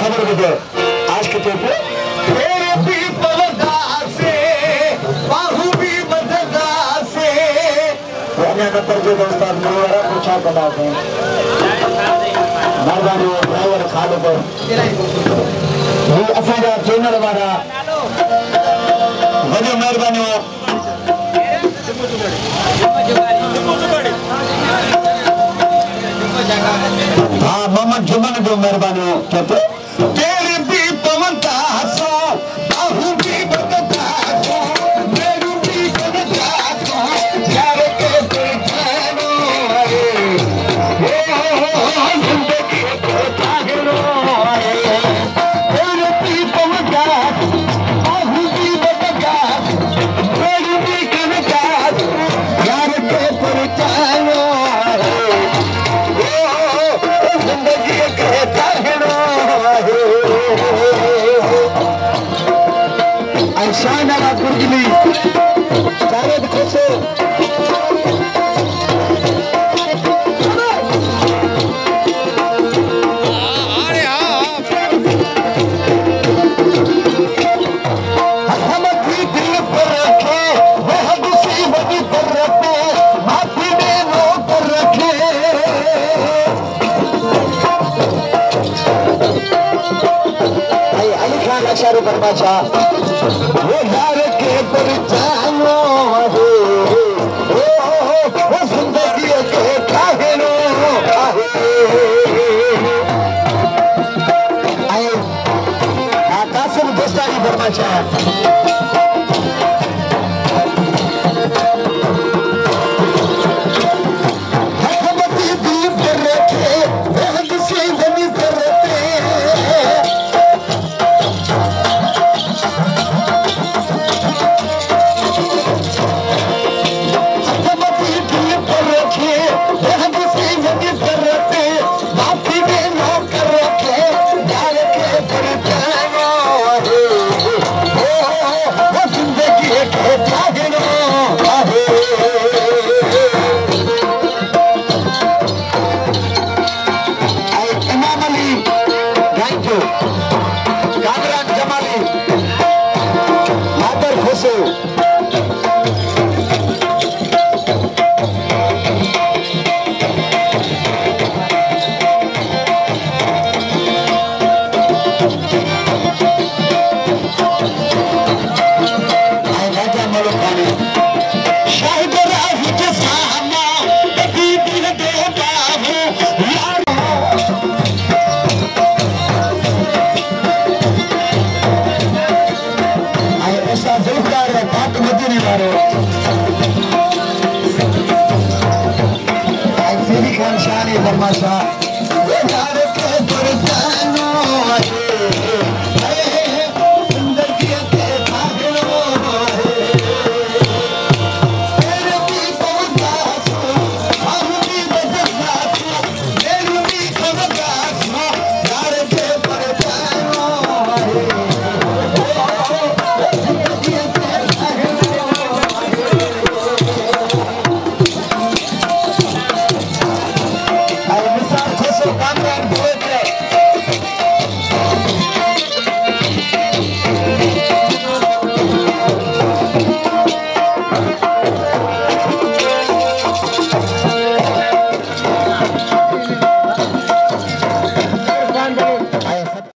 खबर बदे आज के तो तेरे भी पवदा से बाहु भी बददा से मैंने नंबर जो दोस्तार मेरा पूछा बता दें मर्दानी ड्राइवर खाली पर ये असांजा चैनल वाला वजो मेहरबानी हाँ मोहम्मद जुमन जो मेहरबानी कहते तेरे भी पवदा सो बाहु भी बददा सो मेरू भी बददा सो यार के दिखानो ओ जिंदगी को जागरो तेरे भी पवदा बाहु भी बददा मेरू भी बददा यार के दिखानो जिंदगी के जागरो शाना कुर्जली जावेद खुशो हम भी दिल पर रखे वह मुसीबत पर रखे माफी में नो पर रखे अली खान अशारू बरबाचा वो यार के परचानो वो जिंदगी के काहिनो आए कासिम दोस्तारी बरमाचा Masha